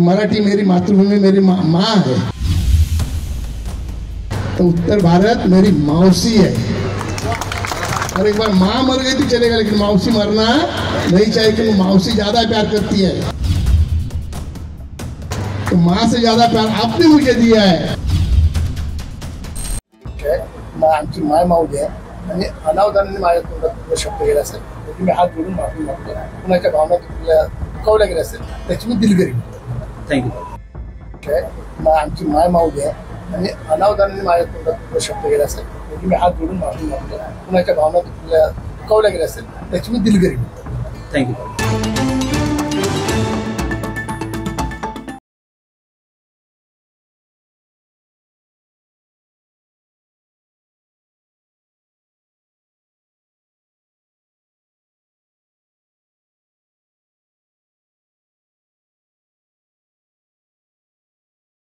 मराठी मेरी मातृभूमि मेरी माँ है, तो उत्तर भारत मेरी मौसी है। और एक बार माँ मर गई तो चलेगा, लेकिन मौसी मरना नहीं चाहिए, क्योंकि मौसी ज्यादा प्यार करती है। तो माँ से ज्यादा प्यार आपने मुझे दिया है। आमची माय माऊली आहे आणि अनावधानाने माझ्या तोंडात शब्द गेला असेल, त्याची मी हात जोडून माफी मागतो. कुणाच्या भावना दुखावल्या गेल्या असेल त्याची मी दिलगिरी करतो. थँक्यू. आमची माय माऊली आहे आणि अनावधानाने माझ्या तोंडात शब्द गेला असेल, त्याची मी हात जोडून माफी मागतो. कुणाच्या भावना दुखावल्या गेल्या असेल त्याची मी दिलगिरी करतो. थँक्यू.